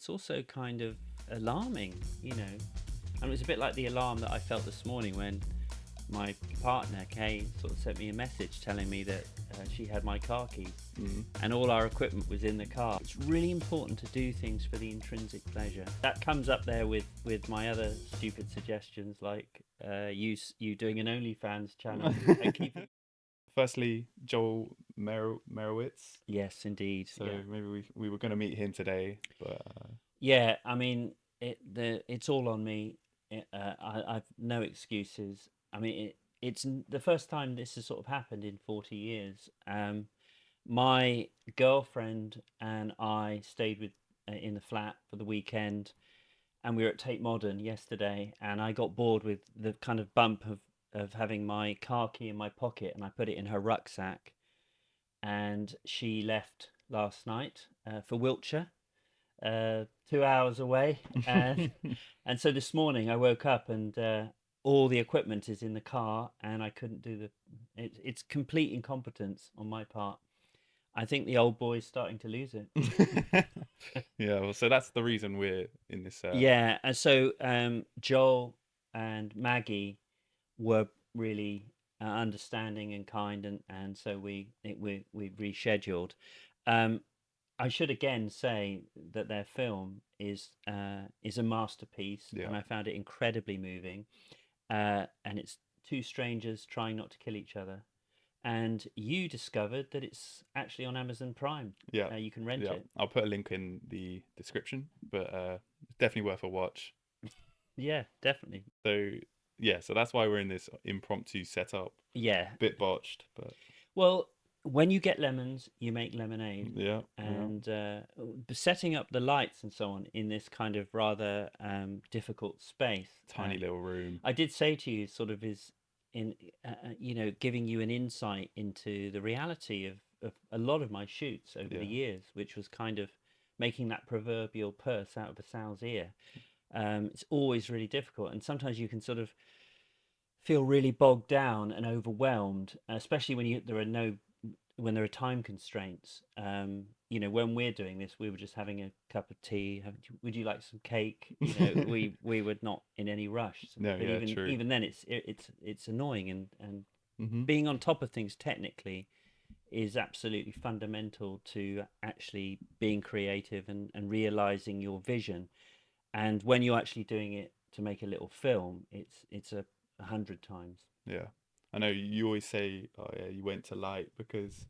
it's also kind of alarming, you know. And it was a bit like the alarm that I felt this morning when my partner Kay sort of sent me a message telling me that she had my car keys and all our equipment was in the car. It's really important to do things for the intrinsic pleasure. That comes up there with my other stupid suggestions, like you doing an OnlyFans channel and keeping. Firstly, Joel Marowitz. Yes, indeed. So Yeah. maybe we were going to meet him today, but Yeah, I mean, it's all on me. I've no excuses. I mean, it's the first time this has sort of happened in 40 years. My girlfriend and I stayed with in the flat for the weekend, and we were at Tate Modern yesterday, and I got bored with the kind of bump of having my car key in my pocket, and I put it in her rucksack, and she left last night for Wiltshire, 2 hours away, and and so this morning I woke up and all the equipment is in the car, and I couldn't do the. It's complete incompetence on my part. I think the old boy's starting to lose it. yeah. Well, so that's the reason we're in this. Yeah, and so Joel and Maggie were really understanding and kind, and so we rescheduled. Um, I should again say that their film is a masterpiece, Yeah. and I found it incredibly moving. And it's two strangers trying not to kill each other. And you discovered that it's actually on Amazon Prime. Yeah. You can rent Yeah. it. I'll put a link in the description, but it's definitely worth a watch. Yeah, definitely. So yeah, so that's why we're in this impromptu setup. Yeah. Bit botched, but Well, when you get lemons, you make lemonade. yeah. And setting up the lights and so on in this kind of rather difficult space. Tiny little room. I did say to you, sort of is in, giving you an insight into the reality of a lot of my shoots over the years, which was kind of making that proverbial purse out of a sow's ear. It's always really difficult, and sometimes you can sort of feel really bogged down and overwhelmed, especially when there are time constraints. When we're doing this, we were just having a cup of tea. Would you like some cake? We were not in any rush. No, But yeah, true. even then, it's annoying, and Mm-hmm. being on top of things technically is absolutely fundamental to actually being creative and realizing your vision. And when you're actually doing it to make a little film, it's 100 times. Yeah. I know you always say, oh yeah, you went to light because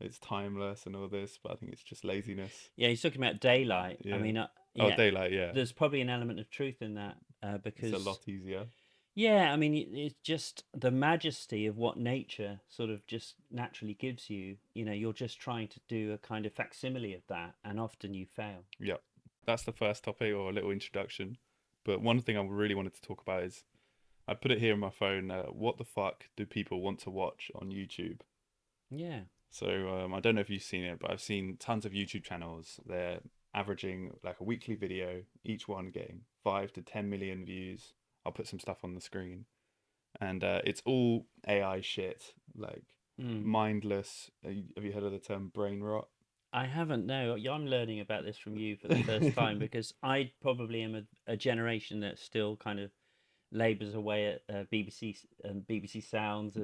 it's timeless and all this, but I think it's just laziness. Yeah, he's talking about daylight. I Yeah. mean, Oh, yeah, daylight, yeah. there's probably an element of truth in that It's a because, lot easier. yeah, I mean, it's just the majesty of what nature sort of just naturally gives you. You're just trying to do a kind of facsimile of that, and often you fail. Yeah. That's the first topic or a little introduction. But one thing I really wanted to talk about is I put it here on my phone. What the fuck do people want to watch on YouTube? Yeah. So I don't know if you've seen it, but I've seen tons of YouTube channels. They're averaging like a weekly video, each one getting 5 to 10 million views. I'll put some stuff on the screen, and it's all AI shit, like Mm. mindless. Have you heard of the term brain rot? I haven't. No, I'm learning about this from you for the first time because I probably am a generation that still kind of labours away at BBC Sounds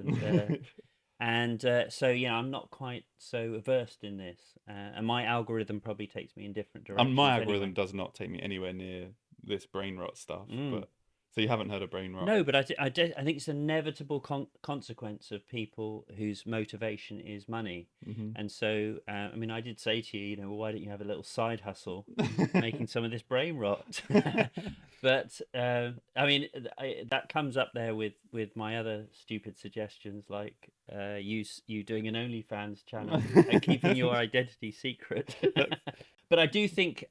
and so I'm not quite so versed in this, and my algorithm probably takes me in different And my directions algorithm anyway. does not take me anywhere near this brain rot stuff. Mm. But so you haven't heard of brain rot? No, but I think it's an inevitable consequence of people whose motivation is money. Mm-hmm. And so, I mean, I did say to you, well, why don't you have a little side hustle making some of this brain rot? But I mean, that comes up there with my other stupid suggestions, like you doing an OnlyFans channel and keeping your identity secret. But I do think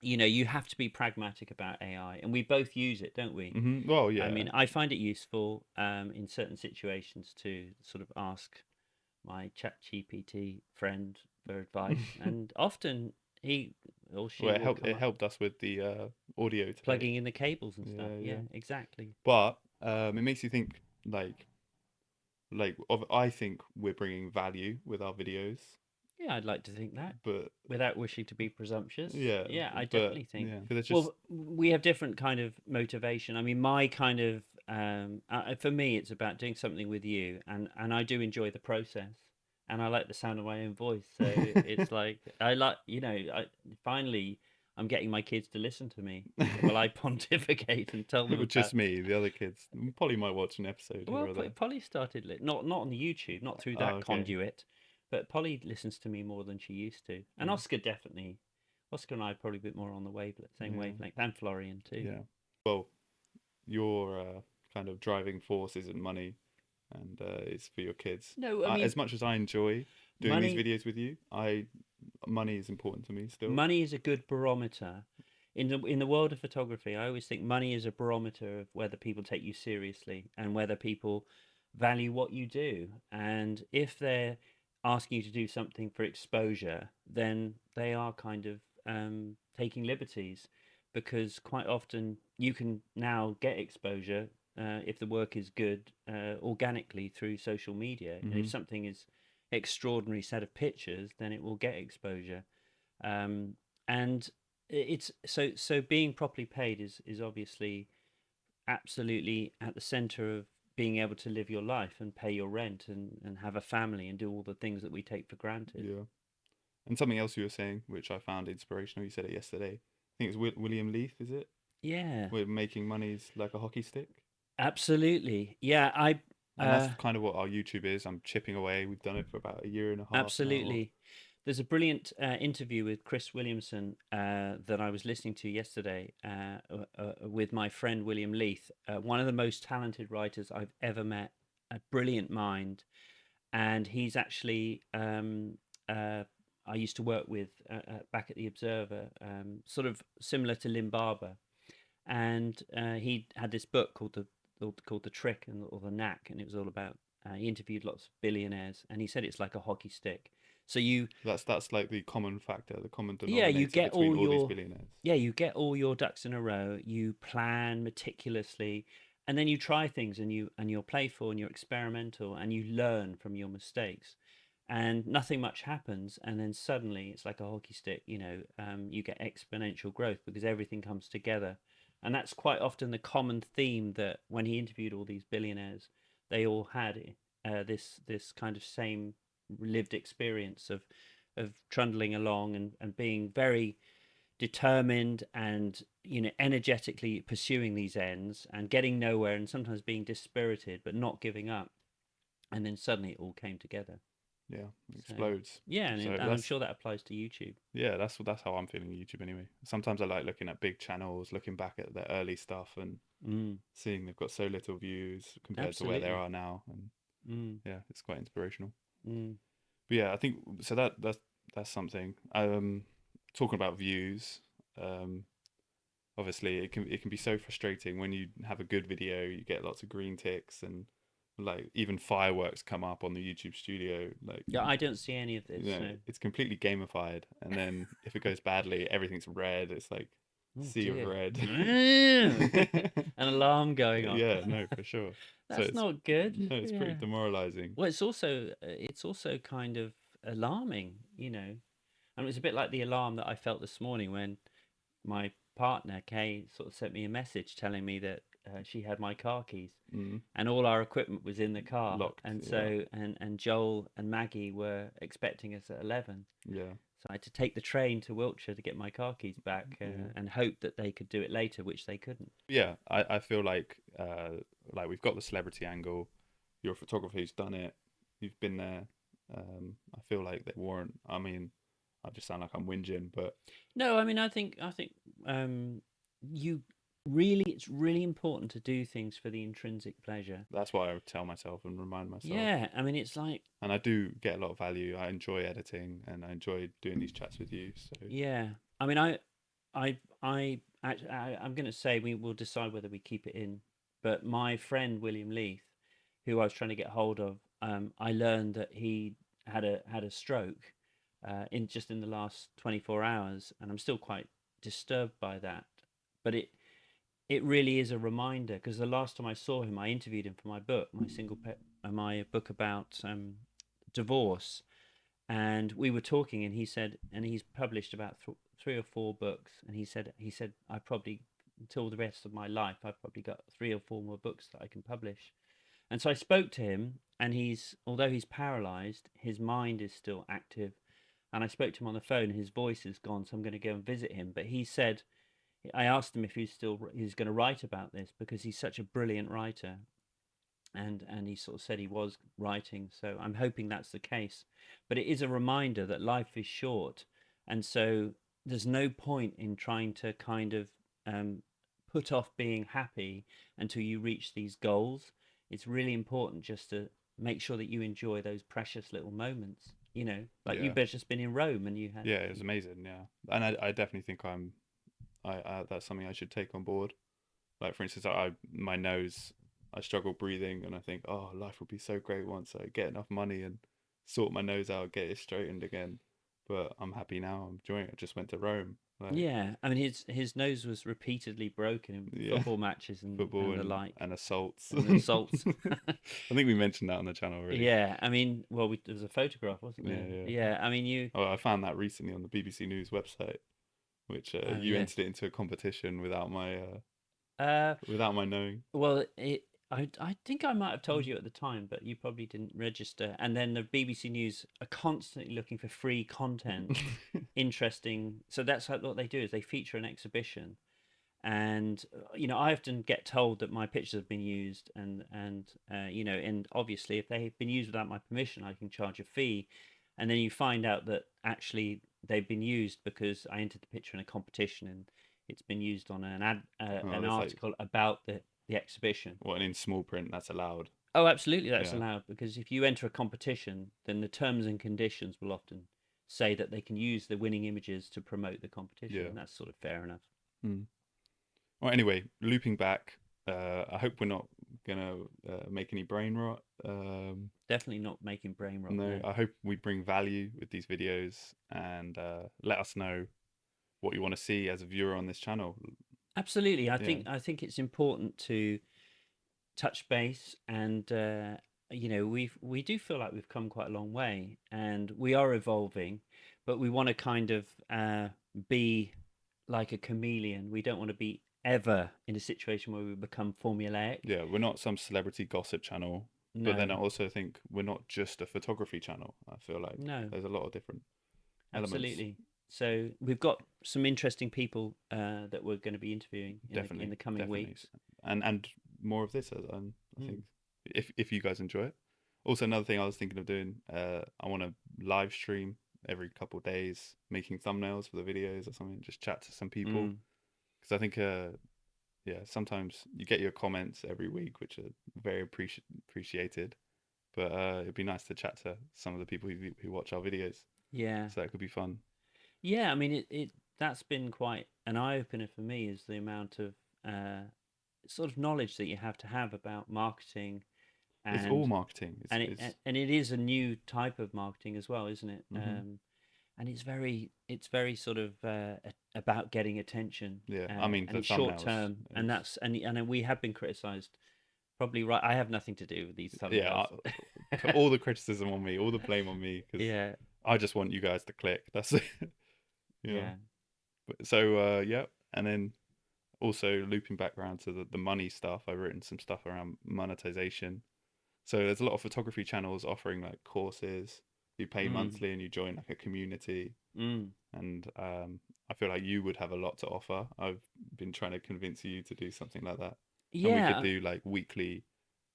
you have to be pragmatic about AI, and we both use it, don't we? Mm-hmm. Well, I yeah. mean, I find it useful in certain situations to sort of ask my ChatGPT friend for advice, and often he or she Well, will come it up helped us with the audio today. plugging in the cables and stuff. Yeah, Yeah, yeah. exactly. But it makes you think, I think we're bringing value with our videos. Yeah, I'd like to think that but without wishing to be presumptuous. yeah, Yeah, I but definitely think. yeah, because it's just Well, we have different kind of motivation. I mean, my kind of for me, it's about doing something with you, and I do enjoy the process, and I like the sound of my own voice. So it's like I like, finally I'm getting my kids to listen to me. Well, I pontificate and tell them with just about. me, the other kids Polly might watch an episode here Well, or there. Polly started not on the YouTube, not through Oh, that okay. conduit, but Polly listens to me more than she used to, and Mm. Oscar definitely. Oscar and I are probably a bit more on the same Yeah, wavelength, and Florian too. yeah. Well, your kind of driving force isn't money, and it's for your kids. No, I mean As much as I enjoy doing these money. videos with you, money is important to me still. Money is a good barometer. In the world of photography, I always think money is a barometer of whether people take you seriously and whether people value what you do. And if they're asking you to do something for exposure, then they are kind of taking liberties, because quite often you can now get exposure if the work is good organically through social media. And if Hmm. something is extraordinary set of pictures, then it will get exposure. um, and it's so being properly paid is obviously absolutely at the center of being able to live your life and pay your rent and have a family and do all the things that we take for granted. Yeah. And something else you were saying, which I found inspirational, you said it yesterday. I think it's William Leath, is it? Yeah, Where making money's like a hockey stick. absolutely. Yeah, I And that's uh, kind of what our YouTube is. I'm chipping away. We've done it for about a year and a half now. absolutely. There's a brilliant interview with Chris Williamson that I was listening to yesterday with my friend William Leath, one of the most talented writers I've ever met, a brilliant mind. And he's actually I used to work with back at the Observer, sort of similar to Lim Barber, and he had this book called the Trick or the Knack, and it was all about. He interviewed lots of billionaires, and he said it's like a hockey stick. So That's like the common factor, the common yeah, you denominator get between all all these your billionaires. you get all your ducks in a row. You plan meticulously, and then you try things, and you're playful and you're experimental, and you learn from your mistakes. And nothing much happens, and then suddenly it's like a hockey stick. You get exponential growth because everything comes together, and that's quite often the common theme that when he interviewed all these billionaires, they all had this kind of same lived experience of trundling along and being very determined and energetically pursuing these ends and getting nowhere and sometimes being dispirited but not giving up, and then suddenly it all came together. Yeah, So explodes. yeah, So and I'm sure that applies to YouTube. yeah, that's how I'm feeling YouTube anyway. Sometimes I like looking at big channels, looking back at their early stuff and Mm, seeing they've got so little views compared to where they absolutely. are now, and Mm, yeah, it's quite inspirational. mm, But yeah, I think so that's something. Talking about views, um, obviously it can be so frustrating when you have a good video, you get lots of green ticks and like even fireworks come up on the YouTube studio, like yeah, I don't see any of this, so it's completely gamified, and then if it goes badly, everything's red. It's like oh sea of dear. red. An alarm going off. Yeah, no, for sure. So That's not good. it's pretty Yeah. demoralizing. Well, it's also kind of alarming, I mean, it's a bit like the alarm that I felt this morning when my partner Kay sort of sent me a message telling me that she had my car keys Mm, and all our equipment was in the car, locked. and Yeah, so and Joel and Maggie were expecting us at 11. yeah, So I had to take the train to Wiltshire to get my car keys back, yeah. and hope that they could do it later, which they couldn't. Yeah, I feel like we've got the celebrity angle. You're a photographer who's done it. You've been there. I feel like they weren't. I mean, I just sound like I'm whinging, but No, I mean, I think um, you really it's really important to do things for the intrinsic pleasure. that's what I would tell myself and remind myself. Yeah, I mean, it's like, And I do get a lot of value. I enjoy editing and I enjoy doing these chats with you. So yeah, I mean, I'm going to say we will decide whether we keep it in. But my friend William Leath, who I was trying to get hold of, I learned that he had a stroke in the last 24 hours, and I'm still quite disturbed by that. But it really is a reminder, because the last time I saw him, I interviewed him for my book, my book about divorce, and we were talking, and he said, and he's published about 3 or 4 books, and he said I probably, until the rest of my life, I've probably got 3 or 4 more books that I can publish. And so I spoke to him, and although he's paralyzed, his mind is still active. And I spoke to him on the phone. His voice is gone, so I'm going to go and visit him. But he said, I asked him if he's going to write about this, because he's such a brilliant writer, and he sort of said he was writing. So I'm hoping that's the case. But it is a reminder that life is short, and so there's no point in trying to kind of um, put off being happy until you reach these goals. It's really important just to make sure that you enjoy those precious little moments. Like Yeah, you've just been in Rome, and you had. yeah, it was amazing. Yeah, and I definitely think I that's something I should take on board. Like for instance, my nose, I struggle breathing, and I think, oh, life would be so great once I get enough money and sort my nose out, get it straightened again. But I'm happy now. I'm enjoying it. I just went to Rome. Like, Yeah, I mean his nose was repeatedly broken in yeah, football matches and football the like, and assaults. and assaults. I think we mentioned that on the channel already. Yeah, I mean, well, there was a photograph, wasn't Yeah, there? yeah. Yeah, I mean, Oh, I found that recently on the BBC News website, which oh you yeah. entered it into a competition Uh, without my knowing. well, I think I might have told you at the time, but you probably didn't register. And then the BBC News are constantly looking for free content, interesting. So that's what they do, is they feature an exhibition, and I often get told that my pictures have been used, and obviously if they've been used without my permission, I can charge a fee. And then you find out that actually they've been used because I entered the picture in a competition, and it's been used on Oh, an there's like article about the exhibition. what, and in small print that's allowed. Oh, absolutely, that's Yeah, allowed, because if you enter a competition, then the terms and conditions will often say that they can use the winning images to promote the competition, yeah. and that's sort of fair enough. Mm. Well, anyway, looping back, I hope we're not gonna make any brain rot. Definitely not making brain rot, No, no. I hope we bring value with these videos and let us know what you want to see as a viewer on this channel. Absolutely. I Yeah, think I think it's important to touch base, and we do feel like we've come quite a long way, and we are evolving, but we want to kind of be like a chameleon. We don't want to be ever in a situation where we become formulaic. yeah, we're not some celebrity gossip channel, but then No, I also think we're not just a photography channel. I feel like no, there's a lot of different elements. absolutely. So we've got some interesting people that we're going to be interviewing in Definitely, the coming definitely, weeks. and more of this. I Mm. think if you guys enjoy it. Also, another thing I was thinking of doing, I want to live stream every couple of days, making thumbnails for the videos or something. Just chat to some people, Mm. because I think, yeah, sometimes you get your comments every week, which are very appreciated. But it'd be nice to chat to some of the people who watch our videos, Yeah. so that could be fun. Yeah, I mean, it that's been quite an eye opener for me, is the amount of uh, sort of knowledge that you have to have about marketing, It's all and marketing. and It's it is a new type of marketing as well, isn't it? hmm And it's very sort of about getting attention, yeah. I mean, and for it's short thumbnails, term, and it's that's and we have been criticized. Probably right. I have nothing to do with these yeah. thumbnails. Put all the criticism on me, all the blame on me, because Yeah, I just want you guys to click. That's it. Yeah. yeah. So yeah, and then also looping back around to the money stuff, I've written some stuff around monetization. So there's a lot of photography channels offering like courses. You pay Mm, monthly and you join like a community, mm. and I feel like you would have a lot to offer. I've been trying to convince you to do something like that, and we could Yeah, do like weekly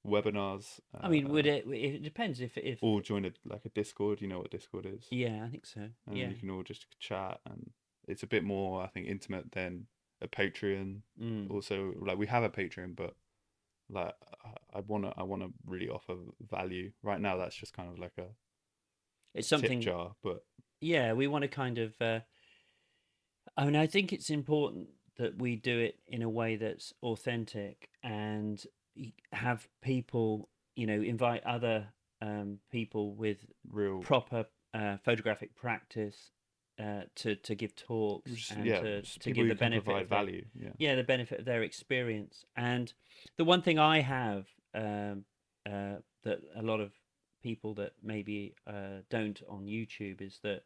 webinars, I mean, would it? It depends if or join a Discord. You know what Discord is, yeah, I think so. and then Yeah. you can all just chat, and it's a bit more, I think, intimate than a Patreon. Mm. Also, like we have a Patreon, but like I wanna really offer value. Right now, that's just kind of like a It's tip something. jar, but Yeah, we want to kind of. I mean, I think it's important that we do it in a way that's authentic, and have people, invite other people with real, proper photographic practice to give talks, just, and yeah, to just to people give who the can benefit provide of their, value. Yeah, yeah, the benefit of their experience. And the one thing I have, that a lot of people that maybe don't on YouTube is that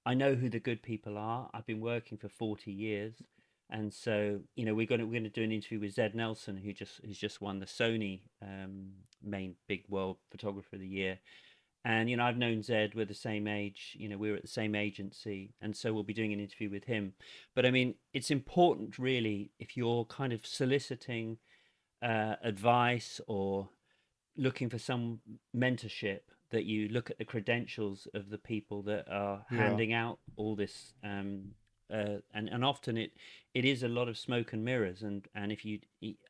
I know who the good people are. I've been working for 40 years. And so, we're going to do an interview with Zed Nelson, who's just won the Sony main big world photographer of the year. And I've known Zed. We're the same age. We were at the same agency, and so we'll be doing an interview with him. But I mean, it's important, really, if you're kind of soliciting advice or looking for some mentorship, that you look at the credentials of the people that are Yeah. handing out all this. And often it is a lot of smoke and mirrors. And if you,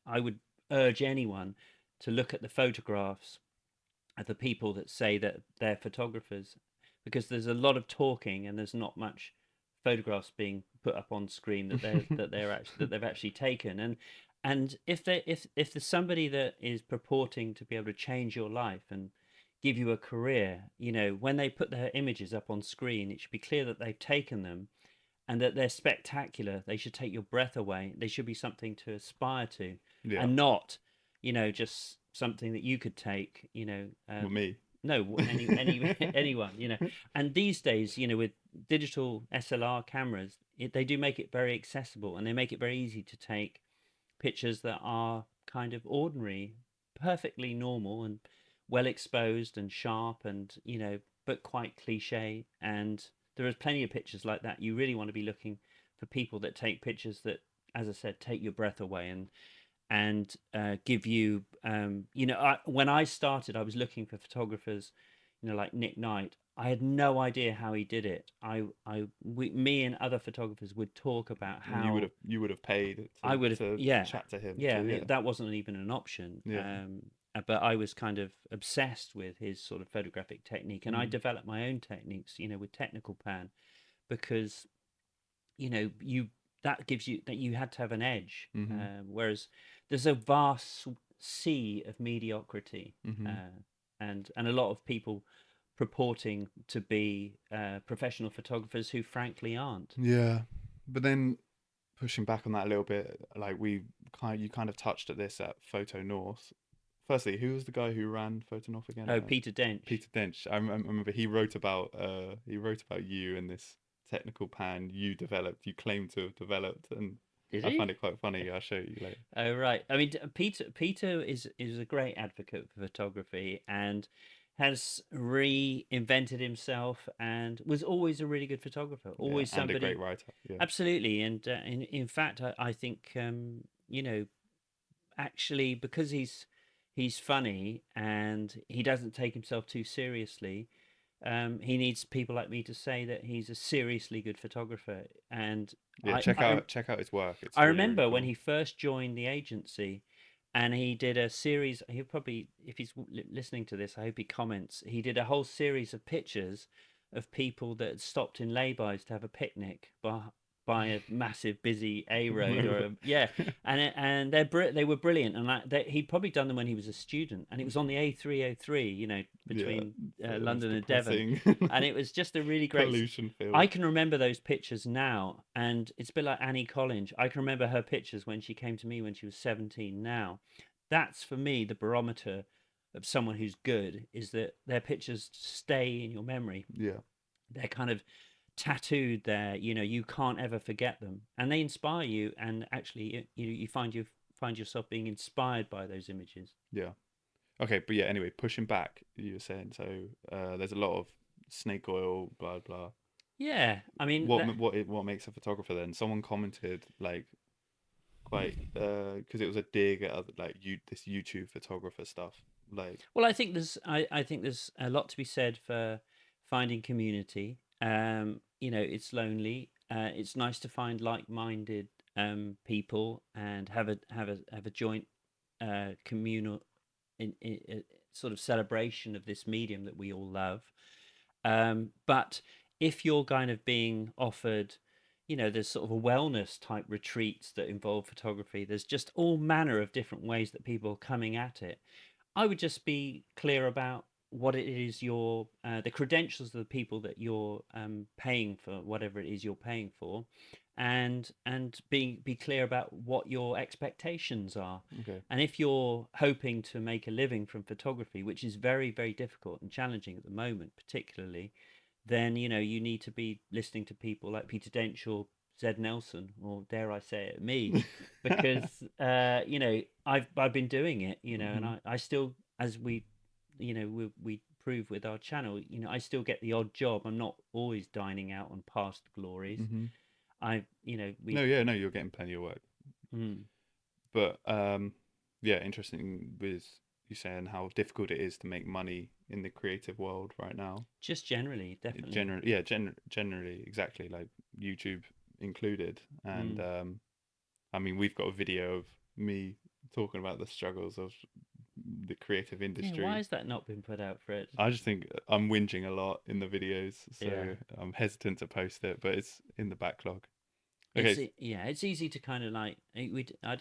I would urge anyone to look at the photographs of the people that say that they're photographers, because there's a lot of talking and there's not much photographs being put up on screen that they've actually taken. And if there's somebody that is purporting to be able to change your life and give you a career, when they put their images up on screen, it should be clear that they've taken them and that they're spectacular. They should take your breath away. They should be something to aspire to, Yeah. and not, just something that you could take. With me. No, anyone. And these days, with digital SLR cameras, they do make it very accessible, and they make it very easy to take pictures that are kind of ordinary, perfectly normal, and well exposed and sharp, and but quite cliche. And there are plenty of pictures like that. You really want to be looking for people that take pictures that, as I said, take your breath away and give you when I started, I was looking for photographers, like Nick Knight. I had no idea how he did it. Me and other photographers would talk about And how you would have paid I would have, to yeah, chat to him. yeah. So I yeah. mean, that wasn't even an option. Yeah. But I was kind of obsessed with his sort of photographic technique, and I Mm. developed my own techniques, with technical pan, because you that gives you that you had to have an edge, Mhm. whereas there's a vast sea of mediocrity, Mhm. and a lot of people purporting to be professional photographers who frankly aren't. Yeah. But then pushing back on that a little bit, like you kind of touched at this at Photo North. Firstly, who was the guy who ran Photo North again? Oh, Peter Dench. Peter Dench. I remember he wrote about you and this technical pan you claim to have developed, and Did I find he? it quite funny. I'll show you later. Oh, right. I mean, Peter is a great advocate for photography, and has reinvented himself, and was always a really good photographer. Yeah, Always and a great somebody. writer. Yeah. Absolutely. And in fact, I think, actually, because he's funny and he doesn't take himself too seriously, he needs people like me to say that he's a seriously good photographer. And Yeah, check out his work. It's I really really remember when cool. he first joined the agency, and he did a series. He'll probably, if he's listening to this, I hope he comments. He did a whole series of pictures of people that had stopped in laybys to have a picnic by a massive busy A road, No or way. yeah, and they were brilliant. And he'd probably done them when he was a student, and it was on the A303, Yeah, between so it was London and Devon, depressing. and it was just a really great. Pollution I filled. can remember those pictures now, and it's a bit like Annie Collins. I can remember her pictures when she came to me when she was 17 now. That's for me the barometer of someone who's good, is that their pictures stay in your memory. Yeah. They're kind of tattooed there, you can't ever forget them, and they inspire you, and actually you find yourself being inspired by those images. Yeah. Okay, but yeah, anyway, pushing back, you were saying, so there's a lot of snake oil, blah blah. Yeah, I mean that. What makes a photographer then? Someone commented like quite because it was a dig at other, like this YouTube photographer stuff. Like Well, I think there's a lot to be said for finding community. It's lonely. It's nice to find like-minded people, and have a joint communal sort of celebration of this medium that we all love. But if you're kind of being offered, there's sort of a wellness type retreats that involve photography. There's just all manner of different ways that people are coming at it. I would just be clear about what it is the credentials of the people that you're paying for whatever it is you're paying for, and be clear about what your expectations are. Okay. And if you're hoping to make a living from photography, which is very, very difficult and challenging at the moment, particularly, then you need to be listening to people like Peter Dench or Zed Nelson, or dare I say it, me, because I've been doing it, and Hmm. I still, as we prove with our channel, I still get the odd job. I'm not always dining out on past glories. Hmm. I you know No, we yeah, no, you're getting plenty of work. mm, But yeah, interesting with you saying how difficult it is to make money in the creative world right now. just generally, definitely. Generally, yeah, generally, exactly, like YouTube included. And mm. I mean, we've got a video of me talking about the struggles of the creative Yeah, why industry. has that not been put out, Fred? I just think I'm whinging a lot in the videos, Yeah, so I'm hesitant to post it, but it's in the backlog. Okay, yeah, it's easy to kind of like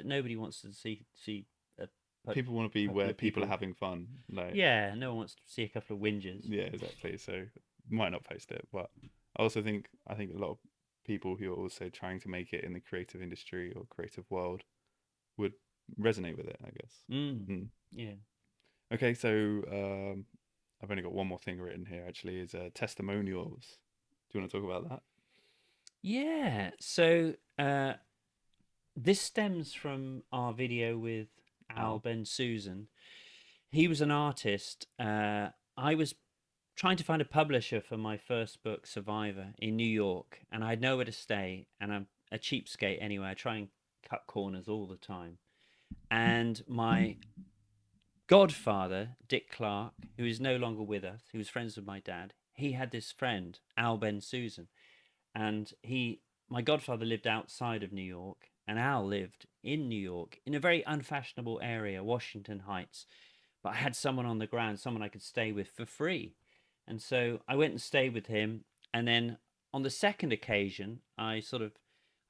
nobody wants to see a people want to be couple where of people are people. having fun. Like, Yeah, no one wants to see a couple of whingers. yeah, exactly. So might not post it, but I think a lot of people who are also trying to make it in the creative industry or creative world would resonate with it, I guess. Mm, Mm. yeah. Okay, so I've only got one more thing written here. Actually, is testimonials. Do you want to talk about that? Yeah. So this stems from our video with Al Al. Ben Susan. He was an artist. I was trying to find a publisher for my first book, Survivor, in New York, and I had nowhere to stay, and I'm a cheapskate anyway. I try and cut corners all the time. And my godfather, Dick Clark, who is no longer with us, who was friends with my dad, he had this friend, Al Ben Susan, and my godfather lived outside of New York, and Al lived in New York in a very unfashionable area, Washington Heights. But I had someone on the ground, someone I could stay with for free. And so I went and stayed with him. And then on the second occasion, I felt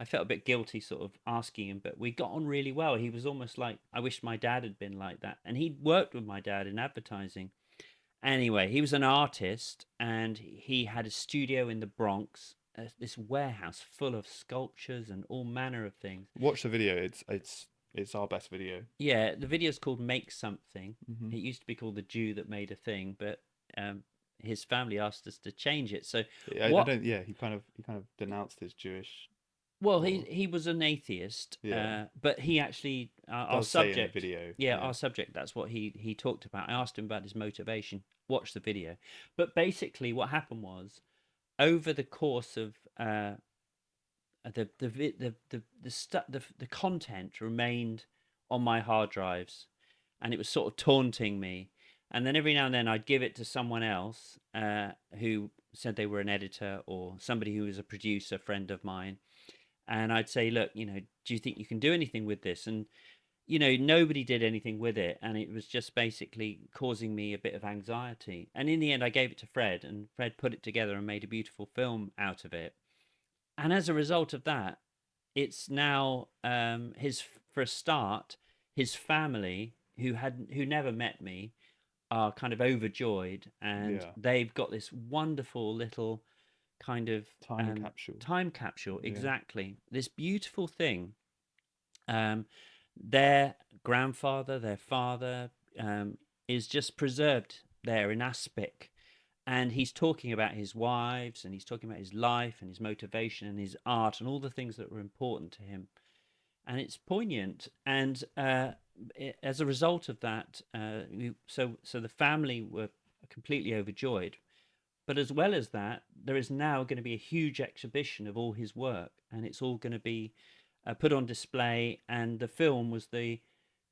a bit guilty sort of asking him, but we got on really well. He was almost like, I wish my dad had been like that. And he'd worked with my dad in advertising. Anyway, he was an artist and he had a studio in the Bronx, this warehouse full of sculptures and all manner of things. Watch the video. It's our best video. Yeah, the video's called Make Something. Hmm. It used to be called The Jew That Made a Thing, but his family asked us to change it. So I what? don't. Yeah, he kind of denounced his Jewish. Well, he Or he was an atheist, yeah, but he actually our does say in the subject. video. Yeah, Yeah. our subject. That's what he talked about. I asked him about his motivation. Watch the video. But basically, what happened was over the course of the content remained on my hard drives, and it was sort of taunting me. And then every now and then I'd give it to someone else who said they were an editor or somebody who was a producer friend of mine, and I'd say, look, do you think you can do anything with this? And nobody did anything with it, and it was just basically causing me a bit of anxiety. And in the end, I gave it to Fred, and Fred put it together and made a beautiful film out of it. And as a result of that, it's now his for a start, his family who never met me are kind of overjoyed, and Yeah. they've got this wonderful little kind of Time capsule. time capsule. Yeah. Exactly, this beautiful thing. Um, their grandfather, their father, is just preserved there in aspic, and he's talking about his wives, and he's talking about his life and his motivation and his art and all the things that were important to him, and it's poignant. And as a result of that, so the family were completely overjoyed. But as well as that, there is now going to be a huge exhibition of all his work, and it's all going to be put on display. And the film was the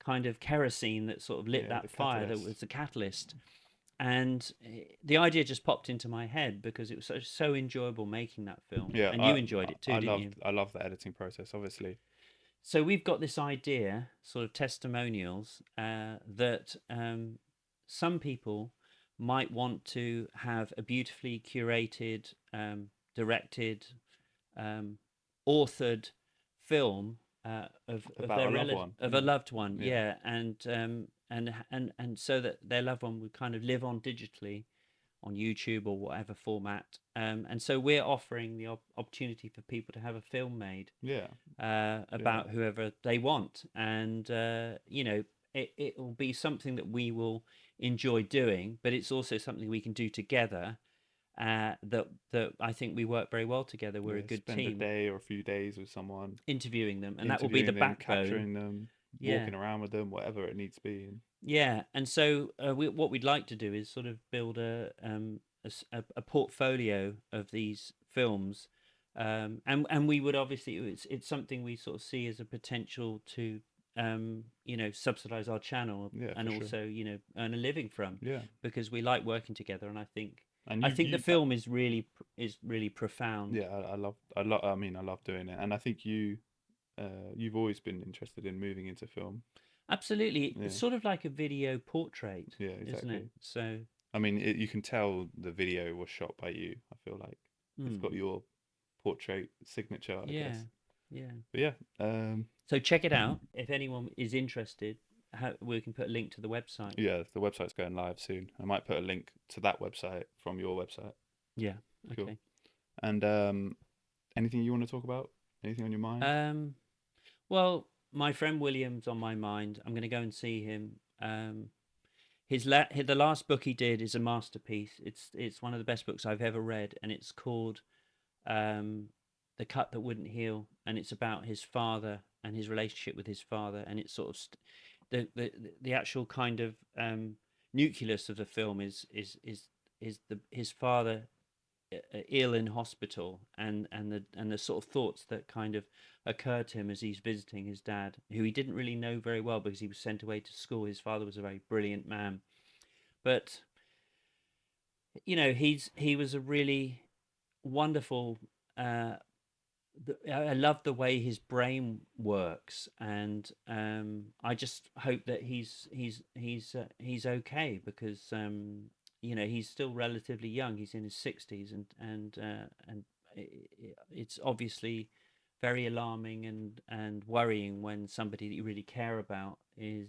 kind of kerosene that sort of lit Yeah. The that fire, that was catalyst. the catalyst. And the idea just popped into my head because it was so enjoyable making that film, Yeah. and you enjoyed it too, I didn't you? love the editing process. Obviously. So we've got this idea, sort of testimonials, that some people might want to have a beautifully curated, directed, um, authored film of About their a loved relative, one. of a Yeah. loved one, Yeah. yeah, and so that their loved one would kind of live on digitally on YouTube or whatever format. And so we're offering the opportunity for people to have a film made Yeah. Yeah. about whoever they want, and it will be something that we will enjoy doing, but it's also something we can do together. That I think we work very well together. We're a Yeah. good Spend a team day or a few days with someone, interviewing them, and that will be the interviewing them, backbone. capturing them, Yeah, walking around with them, whatever it needs to be. And yeah. And so what we'd like to do is sort of build a portfolio of these films, and we would obviously it's something we sort of see as a potential to subsidize our channel yeah, and for sure. also earn a living from, Yeah. because we like working together, and I think And I think the you, film is really profound. yeah, I mean, I love doing it. And I think you've always been interested in moving into film. Absolutely, it's Yeah. sort of like a video portrait, Yeah, isn't it? exactly. So, I mean, you can tell the video was shot by you. I feel like it's got hmm, your portrait signature, I yeah, guess. yeah. But yeah, So check it out if anyone is interested. We can put a link to the website. yeah, the website's going live soon. I might put a link to that website from your website. Yeah. Cool. Okay. And anything you want to talk about? Anything on your mind? Um. Well, my friend William's on my mind. I'm going to go and see him. The last book he did is a masterpiece. It's one of the best books I've ever read, and it's called um, "The Cut That Wouldn't Heal," and it's about his father and his relationship with his father, and it's sort of the actual kind of nucleus of the film is his father ill in hospital, and the sort of thoughts that kind of occurred to him as he's visiting his dad, who he didn't really know very well because he was sent away to school. His father was a very brilliant man, but he was a really wonderful. Uh, I love the way his brain works, and I just hope that he's okay, because he's still relatively young. He's in his 60s, and it's obviously very alarming and worrying when somebody that you really care about is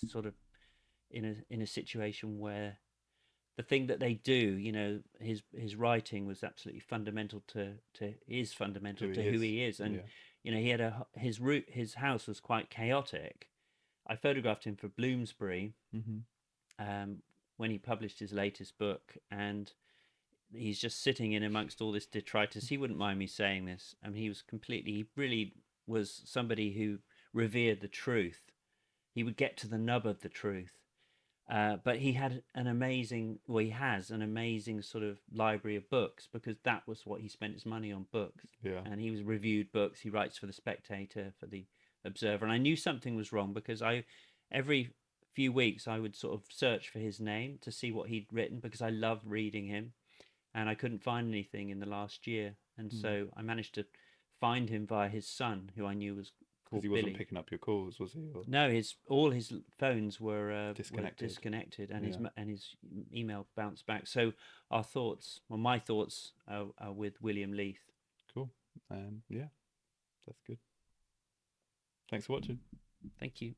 sort of in a situation where the thing that they do, his writing was absolutely fundamental to is fundamental Who to he who is? he is. And Yeah. he had his house was quite chaotic. I photographed him for Bloomsbury, Hmm. um, when he published his latest book, and he's just sitting in amongst all this detritus. He wouldn't mind me saying this. I mean, he really was somebody who revered the truth. He would get to the nub of the truth. But he had he has an amazing sort of library of books, because that was what he spent his money on, books. Yeah. And he was reviewed books. He writes for the Spectator, for the Observer. And I knew something was wrong, because every few weeks, I would sort of search for his name to see what he'd written, because I loved reading him, and I couldn't find anything in the last year. And Mm. so I managed to find him via his son, who I knew was Because called he wasn't Billy. picking up your calls, was he? Or No, his all his phones were disconnected? disconnected, and Yeah. his email bounced back. So my thoughts are with William Leath. Cool. Yeah, that's good. Thanks for watching. Thank you.